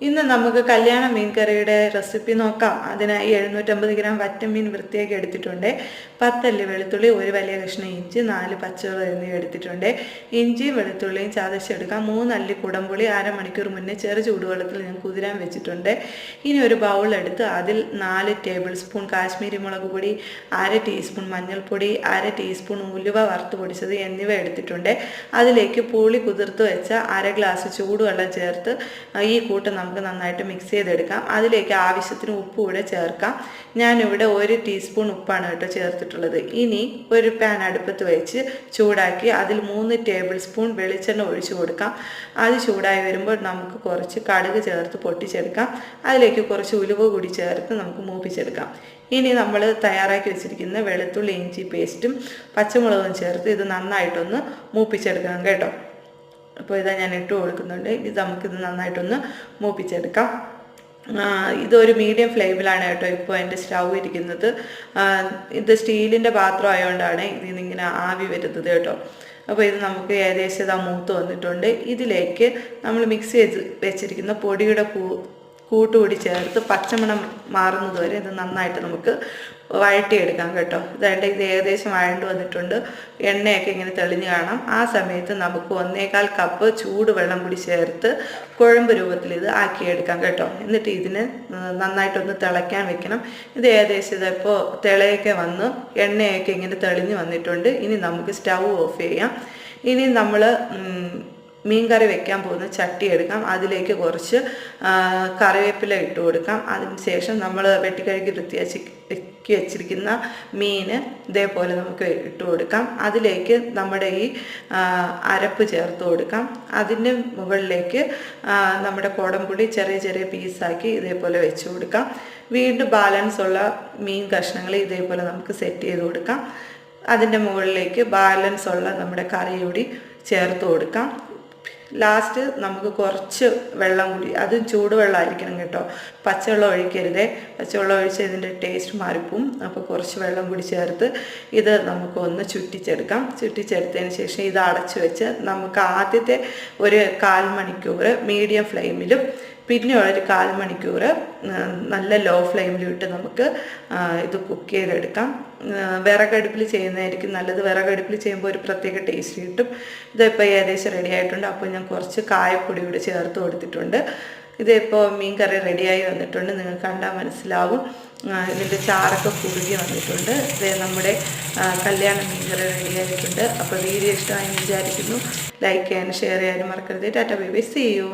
ഇന്ന് നമുക്ക് കല്യാണ മീൻ കറിയുടെ റെസിപ്പി നോക്കാം. അതിനായി 750 ഗ്രാം വറ്റമീൻ വൃത്തിയാക്കി എടുത്തിട്ടുണ്ട്. 10 അല്ലി വെളുത്തുള്ളി, 1 വലിയ കഷ്ണം ഇഞ്ചി, 4 പച്ചമുളക് എന്നിവ എടുത്തിട്ടുണ്ട്. ഇഞ്ചിയും വെളുത്തുള്ളിയും ചതച്ചെടുക്കാം. 3 അല്ലി കുടംപുളി അരമണിക്കൂർ മുന്നേ ചെറു ചൂടുവെള്ളത്തിൽ ഞാൻ കുതിരാൻ വെച്ചിട്ടുണ്ട്. ഇനി ഒരു ബൗൾ എടുത്ത് അതിൽ 4 ടേബിൾ സ്പൂൺ കാശ്മീരി മുളക് പൊടി, 1/2 ടീസ്പൂൺ മഞ്ഞൾപ്പൊടി, 1/2 ടീസ്പൂൺ ഉലുവ വറുത്ത് പൊടിച്ചത് എന്നിവ എടുത്തിട്ടുണ്ട്. അതിലേക്ക് പുളി കുതിർത്ത് വെച്ച 1/2 ഗ്ലാസ് ചൂടുവെള്ളം ചേർത്ത് ഈ കൂട്ട് നമുക്ക് നന്നായിട്ട് മിക്സ് ചെയ്തെടുക്കാം. അതിലേക്ക് ആവശ്യത്തിന് ഉപ്പ് കൂടെ ചേർക്കാം. ഞാനിവിടെ 1 ടീസ്പൂൺ ഉപ്പാണ് കേട്ടോ ചേർത്തിട്ടുള്ളത്. ഇനി ഒരു പാൻ അടുപ്പത്ത് വെച്ച് ചൂടാക്കി അതിൽ 3 ടേബിൾ സ്പൂൺ വെളിച്ചെണ്ണ ഒഴിച്ചു കൊടുക്കാം. അത് ചൂടായി വരുമ്പോൾ നമുക്ക് കുറച്ച് കടുക് ചേർത്ത് പൊട്ടിച്ചെടുക്കാം. അതിലേക്ക് കുറച്ച് ഉലുവ കൂടി ചേർത്ത് നമുക്ക് മൂപ്പിച്ചെടുക്കാം. ഇനി നമ്മൾ തയ്യാറാക്കി വെച്ചിരിക്കുന്ന വെളുത്തുള്ളി ഇഞ്ചി പേസ്റ്റും പച്ചമുളകും ചേർത്ത് ഇത് നന്നായിട്ടൊന്ന് മൂപ്പിച്ചെടുക്കണം കേട്ടോ. അപ്പോൾ ഇതാ ഞാൻ ഇട്ട് കൊടുക്കുന്നുണ്ട്. ഇത് നമുക്കിത് നന്നായിട്ടൊന്ന് മൂപ്പിച്ചെടുക്കാം. ഇതൊരു മീഡിയം ഫ്ലെയിമിലാണ് കേട്ടോ ഇപ്പോൾ എൻ്റെ സ്റ്റൗ ഇരിക്കുന്നത്. ഇത് സ്റ്റീലിൻ്റെ പാത്രം ആയതുകൊണ്ടാണ് ഇതിനിങ്ങനെ ആവി വരുന്നത് കേട്ടോ. അപ്പോൾ ഇത് നമുക്ക് ഏകദേശം ഇതാ മൂത്ത് വന്നിട്ടുണ്ട്. ഇതിലേക്ക് നമ്മൾ മിക്സ് ചെയ്ത് വെച്ചിരിക്കുന്ന പൊടിയുടെ കൂട്ടുകൂടി ചേർത്ത് പച്ചമണം മാറുന്നത് വരെ ഇത് നന്നായിട്ട് നമുക്ക് വഴറ്റിയെടുക്കാം കേട്ടോ. ഇത് ഏകദേശം വഴണ്ട് വന്നിട്ടുണ്ട്. എണ്ണയൊക്കെ ഇങ്ങനെ തെളിഞ്ഞ് കാണാം. ആ സമയത്ത് നമുക്ക് 1.25 കപ്പ് ചൂടുവെള്ളം കൂടി ചേർത്ത് കുഴമ്പ് രൂപത്തിൽ ഇത് ആക്കിയെടുക്കാം കേട്ടോ. എന്നിട്ട് ഇതിന് നന്നായിട്ടൊന്ന് തിളയ്ക്കാൻ വെക്കണം. ഇത് ഏകദേശം ഇതിപ്പോൾ തിളയൊക്കെ വന്ന് എണ്ണയൊക്കെ ഇങ്ങനെ തെളിഞ്ഞ് വന്നിട്ടുണ്ട്. ഇനി നമുക്ക് സ്റ്റൗ ഓഫ് ചെയ്യാം. ഇനി നമ്മൾ മീൻ കറി വെക്കാൻ പോകുന്ന ചട്ടി എടുക്കാം. അതിലേക്ക് കുറച്ച് കറിവേപ്പില ഇട്ട് കൊടുക്കാം. അതിനുശേഷം നമ്മൾ വെട്ടിക്കഴുകി വൃത്തിയാക്കി വെച്ചിരിക്കുന്ന മീൻ ഇതേപോലെ നമുക്ക് ഇട്ട് കൊടുക്കാം. അതിലേക്ക് നമ്മുടെ ഈ അരപ്പ് ചേർത്ത് കൊടുക്കാം. അതിൻ്റെ മുകളിലേക്ക് നമ്മുടെ കുടംപുളി ചെറിയ ചെറിയ പീസാക്കി ഇതേപോലെ വെച്ച് കൊടുക്കാം. വീണ്ടും ബാലൻസ് ഉള്ള മീൻ കഷ്ണങ്ങൾ ഇതേപോലെ നമുക്ക് സെറ്റ് ചെയ്ത് കൊടുക്കാം. അതിൻ്റെ മുകളിലേക്ക് ബാലൻസ് ഉള്ള നമ്മുടെ കറി കൂടി ചേർത്ത് കൊടുക്കാം. ലാസ്റ്റ് നമുക്ക് കുറച്ച് വെള്ളം കൂടി, അതും ചൂടുവെള്ളമായിരിക്കണം കേട്ടോ, പച്ചവെള്ളം ഒഴിക്കരുതേ. പച്ചവെള്ളം ഒഴിച്ച് ഇതിൻ്റെ ടേസ്റ്റ് മാറിപ്പോവും. അപ്പോൾ കുറച്ച് വെള്ളം കൂടി ചേർത്ത് ഇത് നമുക്കൊന്ന് ചുറ്റിച്ചെടുക്കാം. ചുറ്റിച്ചെടുത്തതിന് ശേഷം ഇത് അടച്ചു വെച്ച് നമുക്ക് ആദ്യത്തെ ഒരു 1/4 മണിക്കൂർ മീഡിയം ഫ്ലെയിമിലും പിന്നെ ഒരു 1/4 മണിക്കൂർ നല്ല ലോ ഫ്ലെയിമിലും ഇട്ട് നമുക്ക് ഇത് കുക്ക് ചെയ്തെടുക്കാം. വിറകടുപ്പിൽ ചെയ്യുന്നതായിരിക്കും നല്ലത്. വിറകടുപ്പിൽ ചെയ്യുമ്പോൾ ഒരു പ്രത്യേക ടേസ്റ്റ് കിട്ടും. ഇതിപ്പോൾ ഏകദേശം റെഡി ആയിട്ടുണ്ട്. അപ്പോൾ ഞാൻ കുറച്ച് കായപ്പൊടി കൂടി ചേർത്ത് കൊടുത്തിട്ടുണ്ട്. ഇതിപ്പോൾ മീൻ കറി റെഡിയായി വന്നിട്ടുണ്ട്. നിങ്ങൾക്ക് കണ്ടാൽ മനസ്സിലാവും. ഇതിൻ്റെ ചാറൊക്കെ കുറുകി വന്നിട്ടുണ്ട്. ഇത് നമ്മുടെ കല്യാണ മീൻ കറി റെഡിയായിട്ടുണ്ട്. അപ്പോൾ വീഡിയോ ഇഷ്ടമായി വിചാരിക്കുന്നു. ലൈക്ക് ചെയ്യാനും ഷെയർ ചെയ്യാനും മറക്കരുത്. Tata bye bye, see U.